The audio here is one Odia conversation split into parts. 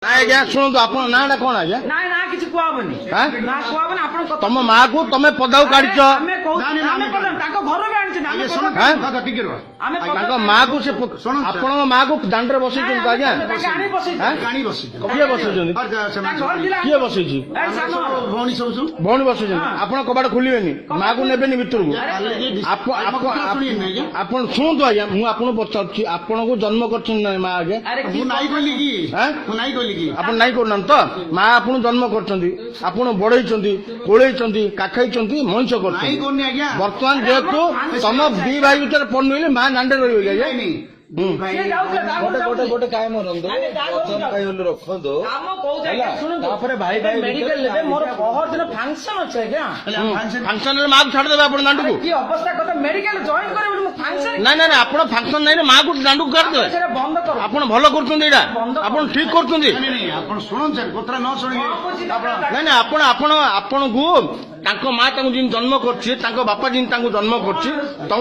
ଆଜ୍ଞା ଶୁଣନ୍ତୁ ଆପଣ ନାଁଟା କଣ ଆଜ୍ଞା? ନାଇଁ ନା କିଛି କୁହାବନି ନା କୁହାବନି ଆପଣ ତମ ମା କୁ ତମେ ପଦାକୁ କାଢିଛ ଆମେ ତାଙ୍କ ଘରକୁ ଆଣିଛୁ ଆମେ ତାଙ୍କ ମା କୁ ସେ ଆପଣଙ୍କ ମା କୁ ଦାଣ୍ଡରେ ବସେଇଛନ୍ତି ଆଜ୍ଞା କିଏ ବସେଇଛନ୍ତି କିଏ ବସେଇଛି ଭଉଣୀ ବସେଇଛନ୍ତି ଆପଣ କବାଟ ଖୋଲିବେନି ମା କୁ ନେବେନି ଭିତରକୁ ଆପଣ ଶୁଣନ୍ତୁ ଆଜ୍ଞା ମୁଁ ଆପଣଙ୍କୁ ପଚାରୁଛି ଆପଣଙ୍କୁ ଜନ୍ମ କରିଛନ୍ତି ନା ମା ଆଜ୍ଞା ଆପଣ ନାଇଁ କରୁନାହାନ୍ତି ତ ମା ଆପଣଙ୍କୁ ଜନ୍ମ କରିଛନ୍ତି ଆପଣ ବଢେଇଛନ୍ତି କୋଳେଇଛନ୍ତି କାଖେଇଛନ୍ତି ମଣିଷ କରିଛନ୍ତି ବର୍ତ୍ତମାନ ଯେହେତୁ ତମ ଦି ଭାଇ ଭିତରେ ପଡୁନି ମା ଦାଣ୍ଡରେ ରହିବେ ଆଜ୍ଞା ଗୋଟେ କାମ ରଖନ୍ତୁ ରଖନ୍ତୁ ତାପରେ ଭାଇ ଭାଇ ମେଡିକାଲ ମୋର ପହର ଦିନ ଫଙ୍କସନ ଅଛି ଆଜ୍ଞା ଫଙ୍କସନରେ ମାକୁ ଛାଡ଼ିଦେବେ ଆପଣ ଦାଣ୍ଡକୁ କି ଅବସ୍ଥା କଥା ମେଡିକାଲ ଜଏନ୍ କରିବେ ମୁଁ ଫଙ୍କସନ ନାଇଁ ନାଇଁ ଆପଣ ଫଙ୍କସନ ନାଇଁ ମାକୁ ଦାଣ୍ଡକୁ କାଢିଦେବେ ସେଟା ବନ୍ଦ କର ଆପଣ ଭଲ କରୁଛନ୍ତି ଏଇଟା ଆପଣ ଠିକ କରୁଛନ୍ତି ଆପଣ ଶୁଣନ୍ତୁ କଥା ନ ଶୁଣି ନାଇଁ ନାଇଁ ଆପଣଙ୍କୁ ତାଙ୍କ ମା ତାଙ୍କୁ ଯେମିତି ଜନ୍ମ କରୁଛି ତାଙ୍କ ବାପା ଯେମିତି ତାଙ୍କୁ ଜନ୍ମ କରୁଛି ତମ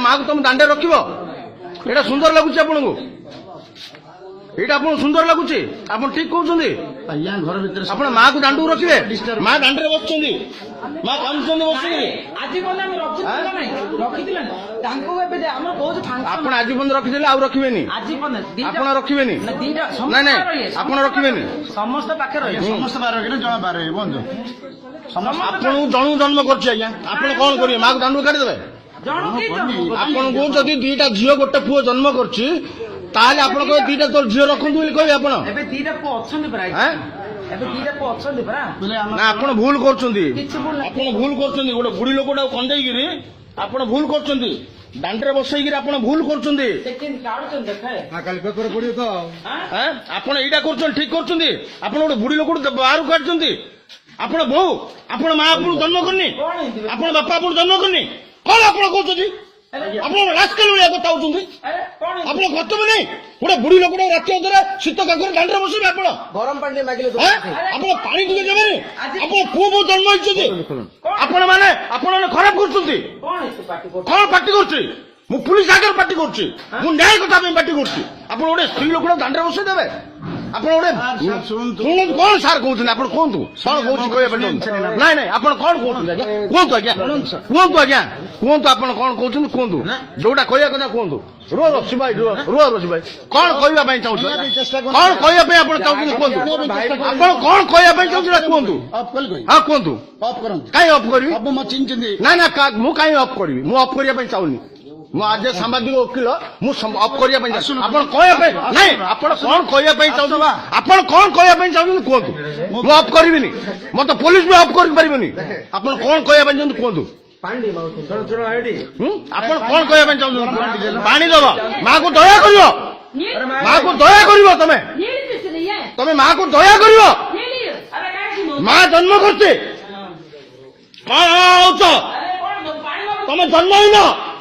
ମାକୁ ତମ ଦାଣ୍ଡରେ ରଖିବ ଏଇଟା ସୁନ୍ଦର ଲାଗୁଛି ଆପଣଙ୍କୁ ଏଇଟା ଆପଣଙ୍କୁ ସୁନ୍ଦର ଲାଗୁଛି ଆପଣ ଠିକ କହୁଛନ୍ତି ଆଜ୍ଞା ଘର ଭିତରେ ଆପଣ ମାକୁ ଦାଣ୍ଡକୁ ରଖିବେ ମା ଦାଣ୍ଡରେ ବସୁଛନ୍ତି ମା କାନ୍ଦୁଛନ୍ତି ବସିକି ଆଜି ପର୍ଯ୍ୟନ୍ତ ଆମେ ରଖିଥିଲେ ତାଙ୍କୁ ଏବେ ଆମର କହୁଛୁ ଆପଣ ଆଜି ପର୍ଯ୍ୟନ୍ତ ରଖିଦେଲେ ଆଉ ରଖିବେନି ଆଜି ପର୍ଯ୍ୟନ୍ତ ଆପଣ ରଖିବେନି ଦିଟା ନାଇଁ ନାଇଁ ଆପଣ ରଖିବେନି ସମସ୍ତ ପାଖରେ ରହିବେ ସମସ୍ତ ବାର ଜମା ବାର ବନ୍ଧୁ ଆପଣଙ୍କୁ ଜଣକୁ ଜନ୍ମ କରୁଛି ଆଜ୍ଞା ଆପଣ କଣ କରିବେ ମାକୁ ଦାଣ୍ଡକୁ କାଢିଦେବେ ଆପଣଙ୍କୁ ଯଦି ଦିଟା ଝିଅ ଗୋଟେ ପୁଅ ଜନ୍ମ କରୁଛି ତାହେଲେ ଆପଣ କହିବେ ଦିଟା ତୋର ଝିଅ ରଖନ୍ତୁ ବୋଲି କହିବେ ଆପଣ ଏବେ ଦିଟା ପୁଅ ଅଛନ୍ତି ପରା ଏବେ ଦିଟା ପୁଅ ଅଛନ୍ତି ପରା ନା ଆପଣ ଭୁଲ କରୁଛନ୍ତି ଆପଣ ଭୁଲ କରୁଛନ୍ତି ଗୋଟେ ବୁଢୀ ଲୋକଟାକୁ କନ୍ଦେଇକିରି ଆପଣ ଭୁଲ କରୁଛନ୍ତି ଦାଣ୍ଡରେ ବସେଇକିରି ଆପଣ ଭୁଲ କରୁଛନ୍ତି ଆପଣ ଏଇଟା କରୁଛନ୍ତି ଠିକ କରୁଛନ୍ତି ଆପଣ ଗୋଟେ ବୁଢୀ ଲୋକକୁ ବାହାରକୁ କାଢୁଛନ୍ତି ଆପଣ ବୋଉ ଆପଣ ମା ଆପଣଙ୍କୁ ଜନ୍ମ କରିନି ଆପଣ ବାପା ଆପଣଙ୍କୁ ଜନ୍ମ କରିନି କଣ ଆପଣ କହୁଛନ୍ତି ଆପଣ ରାସ୍କେଲ ଭଳିଆ କଥା ହଉଛନ୍ତି ଆପଣ କର୍ତ୍ତବ୍ୟ ନାହିଁ ଗୋଟେ ବୁଢୀ ଲୋକଟା ରାତି ଅଧରେ ଶୀତ କାକରେ ଦାଣ୍ଡରେ ବସିବେ ଆପଣ ଗରମ ପାଣି ମାଗିଲେ ଆପଣ ପାଣି ଟିକେ ଦେବେନି ଆପଣ ପୁଅ ବୋଉ ଜନ୍ମ ହେଇଛନ୍ତି ଆପଣ ମାନେ ଖରାପ କରୁଛନ୍ତି କଣ ପାର୍ଟି କରୁଛି ମୁଁ ପୁଲିସ ଆଗରେ ପାର୍ଟି କରୁଛି ମୁଁ ନ୍ୟାୟ କଥା ପାଇଁ ପାର୍ଟି କରୁଛି ଆପଣ ଗୋଟେ ସ୍ତ୍ରୀ ଲୋକଟା ଦାଣ୍ଡରେ ବସେଇ ଦେବେ ଆପଣ ଗୋଟେ ଶୁଣନ୍ତୁ କଣ ସାର୍ କହୁଛନ୍ତି ଆପଣ କୁହନ୍ତୁ କଣ କହୁଛି କହିବା ପାଇଁ ନାଇଁ ନାଇଁ ଆପଣ କଣ କହୁଛନ୍ତି ଆଜ୍ଞା କୁହନ୍ତୁ ଆଜ୍ଞା କୁହନ୍ତୁ ଆଜ୍ଞା କୁହନ୍ତୁ ଆପଣ କଣ କହୁଛନ୍ତି କୁହନ୍ତୁ ଯୋଉଟା କହିବା କଥା କୁହନ୍ତୁ ରୁହ ରସି ଭାଇ କଣ କହିବା ପାଇଁ ଚାହୁଁଛନ୍ତି କଣ କହିବା ପାଇଁ ଆପଣ ଚାହୁଁଛନ୍ତି କୁହନ୍ତୁ ଆପଣ କଣ କହିବା ପାଇଁ ଚାହୁଁଛନ୍ତି କୁହନ୍ତୁ ହଁ କୁହନ୍ତୁ କାହିଁ ଅଫ୍ କରିବି ନାଇଁ ନା ମୁଁ କାହିଁ ଅଫ୍ କରିବି ମୁଁ ଅଫ୍ କରିବା ପାଇଁ ଚାହୁଁନି ମୁଁ ଆଜି ସାମ୍ବାଦିକ ଓକିଲ ମୁଁ ଅଫ୍ କରିବା ପାଇଁ ଆପଣ କହିବା ପାଇଁ ନାଇଁ ଆପଣ କଣ କହିବା ପାଇଁ ଚାହୁଁଛନ୍ତି ଆପଣ କଣ କହିବା ପାଇଁ ଚାହୁଁଛନ୍ତି କୁହନ୍ତୁ ମୁଁ ଅଫ୍ କରିବିନି ମତେ ପୋଲିସ ବି ଅଫ୍ କରିପାରିବନି ଆପଣ କଣ କହିବା ପାଇଁ ଚାହୁଁଛନ୍ତି କୁହନ୍ତୁ ଆପଣ କଣ କହିବା ପାଇଁ ଚାହୁଁଛନ୍ତି ପାଣି ଦବ ମାକୁ ଦୟା କରିବ ମାକୁ ଦୟା କରିବ ତମେ ମାକୁ ଦୟା କରିବ ମା ଜନ୍ମ କରୁଛି କଣ ହଉଛ ତମେ ଜନ୍ମ ହେଇନ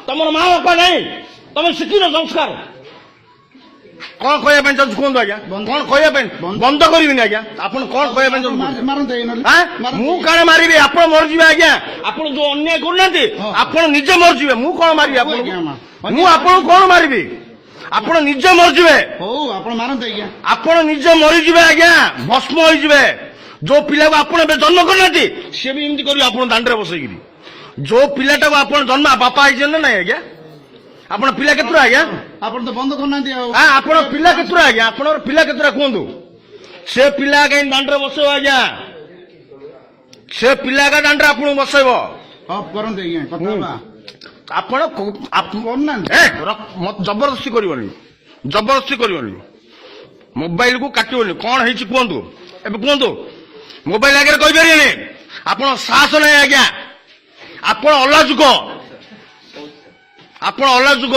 ତମର ମା ବାପା ନାହିଁ ତମେ ଶିଖିନ ସଂସ୍କାର କଣ କହିବା ପାଇଁ ଚାହୁଁଛୁ କୁହନ୍ତୁ ଆଜ୍ଞା କଣ କହିବା ପାଇଁ ବନ୍ଦ କରିବିନି ଆଜ୍ଞା ଆପଣ କଣ କହିବା ପାଇଁ ଚାହୁଁଛନ୍ତି ମୁଁ କାଳେ ମାରିବି ଆପଣ ମରିଯିବେ ଆଜ୍ଞା ଆପଣ ଯୋଉ ଅନ୍ୟାୟ କରୁନାହାନ୍ତି ଆପଣ ନିଜେ ମରିଯିବେ ମୁଁ କଣ ମାରିବି ଆପଣଙ୍କୁ ମୁଁ ଆପଣଙ୍କୁ କଣ ମାରିବି ଆପଣ ନିଜେ ମରିଯିବେ ଆପଣ ନିଜେ ମରିଯିବେ ଆଜ୍ଞା ଭସ୍ମ ହେଇଯିବେ ଯୋଉ ପିଲାକୁ ଆପଣ ଏବେ ଜନ୍ମ କରିନାହାନ୍ତି ସିଏ ବି ଏମିତି କରିବେ ଆପଣ ଦାଣ୍ଡରେ ବସେଇକିରି ଯୋଉ ପିଲାଟାକୁ ଆପଣ ଜନ୍ମ ବାପା ହେଇଛନ୍ତି ନା ନାଇଁ ଆଜ୍ଞା ଆପଣ ପିଲା କେତେଟା ଆଜ୍ଞା ଆପଣ ତ ବନ୍ଦ କରୁନାହାନ୍ତି ଆପଣ ପିଲା କେତେଟା ଆଜ୍ଞା ଆପଣଙ୍କର ପିଲା କେତେଟା କୁହନ୍ତୁ ସେ ପିଲା କାହିଁ ଦାଣ୍ଡରେ ବସେଇବ ଆଜ୍ଞା ସେ ପିଲା ଦାଣ୍ଡରେ ଆପଣଙ୍କୁ ବସେଇବ ଆପଣ ଜବରଦସ୍ତି କରିବନି ମୋବାଇଲକୁ କାଟିବନି କଣ ହେଇଛି କୁହନ୍ତୁ ଏବେ କୁହନ୍ତୁ ମୋବାଇଲ ଆଗରେ କହିପାରିବେନି ଆପଣ ସାହସ ନାହିଁ ଆଜ୍ଞା ଆପଣ ଅଲାଜୁକ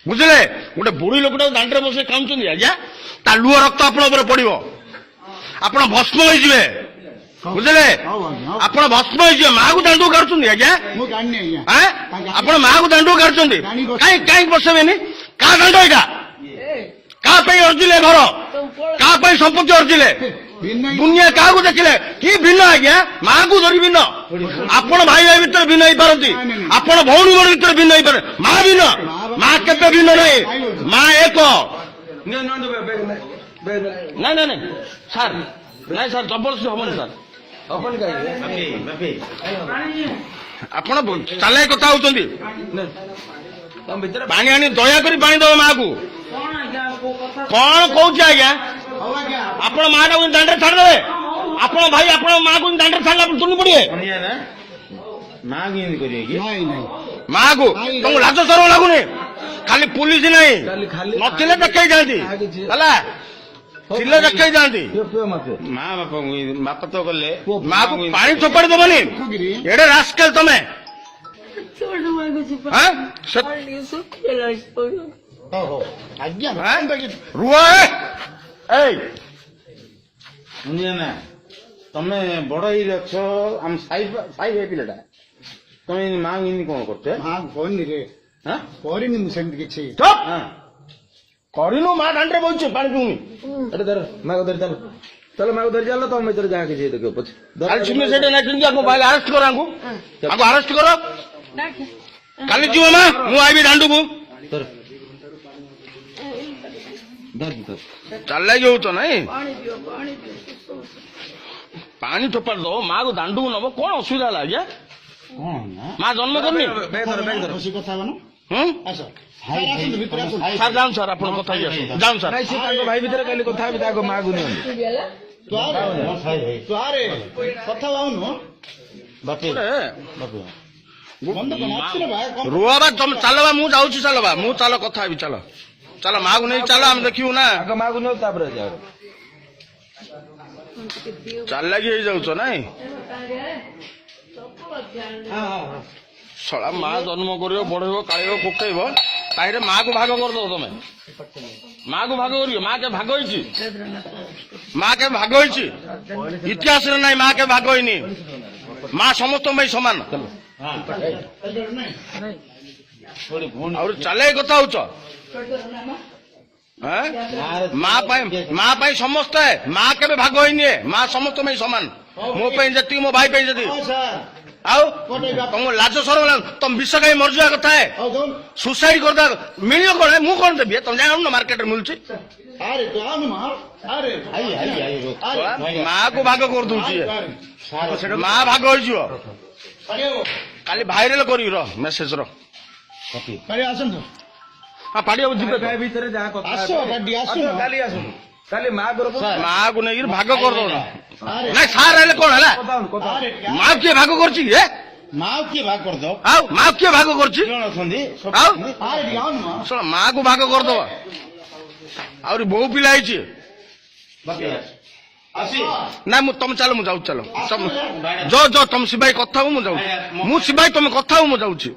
ବୁଝିଲେ ଗୋଟେ ବୁଢୀ ଲୋକଟାକୁ ଦାଣ୍ଡରେ ବସେଇ କାନ୍ଦୁଛନ୍ତି ଆଜ୍ଞା ତା ଲୁହ ରକ୍ତ ଆପଣ ଉପରେ ପଡିବ ଆପଣ ଭସ୍ମ ହେଇଯିବେ ବୁଝିଲେ ଆପଣ ଭସ୍ମ ହେଇଯିବେ ମାକୁ ଦାଣ୍ଡକୁ କାଢୁଛନ୍ତି ଆଜ୍ଞା ଆପଣ ମାକୁ ଦାଣ୍ଡକୁ କାଢୁଛନ୍ତି କାହିଁକି ବସେଇବେନି କାହା ଦାଣ୍ଡ ଏଇଟା କାହା ପାଇଁ ଅର୍ଜିଲେ ଘର କାହା ପାଇଁ ସମ୍ପତ୍ତି ଅର୍ଜିଲେ ଦୁନିଆ କାହାକୁ ଦେଖିଲେ କି ଭିନ୍ନ ଆଜ୍ଞା ମାକୁ ଧରି ଭିନ୍ନ ଆପଣ ଭାଇ ଭାଇ ଭିତରେ ଭିନ୍ନ ହେଇପାରନ୍ତି ଆପଣ ଭଉଣୀ ଭଉଣୀ ଭିତରେ ଭିନ୍ନ ହେଇପାରେ ମା ଭିନ୍ନ ମା କେବେ ଭିନ୍ନ ନାହିଁ ମା ଏକ ନାଇଁ ନାଇଁ ନାଇଁ ସାର୍ ନାଇଁ ସାର୍ ଜବରଦସ୍ତି ହବନି ସାର୍ ହବନି କାହିଁକି ଆପଣ ଚାଲାକି କଥା ହଉଛନ୍ତି ତମ ଭିତରେ ପାଣି ଆଣି ଦୟାକରି ପାଣି ଦବ ମାକୁ କଣ ଆଜ୍ଞା କୋଉ କଥା କଣ କହୁଛି ଆଜ୍ଞା ଆପଣ ମା ଟାକୁ ଦାଣ୍ଡରେ ଛାଡ଼ିଦେବେ ଆପଣ ଭାଇ ଆପଣ ମାକୁ ଦାଣ୍ଡରେ ଛାଡ଼ିଲା ତୁନି ପଡିବେ ମା କେମିତି କରିବେ କି ମାକୁ ତମକୁ ଲାଜ ସରମ ଲାଗୁନି ଖାଲି ପୁଲିସ ନାହିଁ ଖାଲି ନଥିଲେ ଦେଖେଇ ଯାଆନ୍ତି ହେଲା ଥିଲେ ଦେଖେଇ ଯାଆନ୍ତି ମା ବାପା ତ ଗଲେ ମାକୁ ପାଣି ଚୋପାଡ଼ି ଦବନି ଏଡେ ରାସ୍କେଲ ତମେ ହାଁ? ସେ- ହାଁ? ରୁହ ଏଇ ଶୁଣିଆ ନା ତମେ ବଡ ହେଇ ଅଛ ଆମ ସାଇ ଭାଇ ପିଲାଟା ତମେ ମା ଏମିତି କଣ କରୁଛ କହିନି ରେ ହାଁ? କରିନି ମୁଁ ସେମିତି କିଛି ଚୁପ୍ ହଁ କରିନୁ ମା ଦାଣ୍ଡରେ ବଇଛୁ ପାଣି ପିଉନି ଏଠି ଧର ମାକୁ ଧରି ଚାଲ ଚାଲ ମାକୁ ଧରି ଚାଲ ତମ ଭିତରେ ଯାହା କିଛି ଦେଖିବ ପଛେ କାଲି ସିନେ ସେଇଟା ନାଚିନ୍ତି ଆକୁ ଭାଇ ଆରେଷ୍ଟ କର ଆଙ୍କୁ ଆରେଷ୍ଟ କର କାଲି ଯିବ ମା ମୁଁ ଆଇବି ଦାଣ୍ଡକୁ ଧର ଧର ଧର ଚାଲାକି ହଉଛ ନାଇଁ ପାଣି ଟୋପାଡ଼ି ଦବ ମାକୁ ଦାଣ୍ଡକୁ ନବ କଣ ଅସୁବିଧା ହେଲା ଆଜ୍ଞା ମା ଜନ୍ମ କରିନି ଖୁସି କଥା ହବ ନା ହୁଁ ଆସ ସାର୍ ଆସନ୍ତୁ ଭିତରେ ଆସନ୍ତୁ ସାର୍ ଯାଉନ୍ ସାର୍ ଆପଣ କଥା ହେଇ ଆସନ୍ତୁ ଯାଉନ୍ ସାର୍ ନାଇଁ ସେ ତାଙ୍କ ଭାଇ ଭିତରେ କାଲି କଥା ହେବି ତାଙ୍କ ମାକୁ ନିଅନ୍ତି ତୁ ଆରେ କଥା ହଉନୁ ବନ୍ଦ କଣ ଅଛି ରେ ଭାଇ କଣ ରୁହ ବା ତମେ ଚାଲ ବା ମୁଁ ଯାଉଛି ଚାଲ ବା ମୁଁ ଚାଲ କଥା ହେବି ଚାଲ ଚାଲ ମାକୁ ନେଇ ଚାଲ ଆମେ ଦେଖିବୁ ନା ତାଙ୍କ ମାକୁ ନିଅ ତାପରେ ଯାଅ ଚାଲାକି ହେଇଯାଉଛ ନାଇଁ ଶଳା ମା ଜନ୍ମ କରିବ ବଢେଇବ କାଳିବ କୋକେଇବ ତାହିରେ ମାକୁ ଭାଗ କରିଦବ ତମେ ମାକୁ ଭାଗ କରିବ ମା କେ ଭାଗ ହେଇଛି ମା କେ ଭାଗ ହେଇଛି ଇତିହାସରେ ନାହିଁ ମା କେ ଭାଗ ହେଇନି ମା ସମସ୍ତଙ୍କ ପାଇଁ ସମାନ ଆଉ ଚାଲାକି କଥା ହଉଛ ଆଁ? ମା ପାଇଁ ସମସ୍ତେ ମା କେବେ ଭାଗ ହେଇନି ମା ସମସ୍ତଙ୍କ ପାଇଁ ସମାନ ମୋ ପାଇଁ ଯେତିକି ମୋ ଭାଇ ପାଇଁ ଯେତିକି ସାର୍ ଆଉ ତମ ଲାଜ ସରମ ତମ ବିଷ ଖାଇ ମରିଯିବା କଥା ହଉ ଦଉନ ସୁସାଇଡ କରିଦେବା ମିଳିବ କଣ ମୁଁ କଣ ଦେବି ତମେ ଜାଣୁନ ମାର୍କେଟରେ ମିଳୁଛି ଆରେ ତୁ ଆଉନୁ ମା ଆରେ ମାକୁ ଭାଗ କରିଦଉଛି ମା ଭାଗ ହେଇଯିବ କାଲି ଭାଇରାଲ କରିବି ର ମେସେଜ ର ଆରେ ଆସନ୍ତୁ ହଁ ପାଡ଼ିବାକୁ ଯିବେ ତ? ଭାଇ ଭିତରେ ଯାହା କଥା ଆସ ଗାଡି ଆସ କାଲି ଆସନ୍ତୁ କାଲି ମା ଗରବ ମାକୁ ନେଇକି ଭାଗ କରିଦବ ନା ଆରେ ନାଇଁ ସାର୍ ହେଲେ କଣ ହେଲା କଥା ଆରେ ମା କିଏ ଭାଗ କରୁଛି କି ମା କିଏ ଭାଗ କରିଦବ ଆଉ ମା କିଏ ଭାଗ କରୁଛି ଜଣ ଅଛନ୍ତି ଆଉ ଆରେ ଟିକେ ଆଉନୁ ମା ଶୁଣ ମାକୁ ଭାଗ କରିଦବ ଆହୁରି ବହୁ ପିଲା ହେଇଛି ଆସି ନାଇଁ ମୁଁ ତମେ ଚାଲ ମୁଁ ଯାଉଛି ଚାଲ ତମେ ତମ ଶିବାଇ କଥା ହଉ ମୁଁ ଯାଉଛି ମୁଁ ଶିବାଇ ତମେ କଥା ହଉ ମୁଁ ଯାଉଛି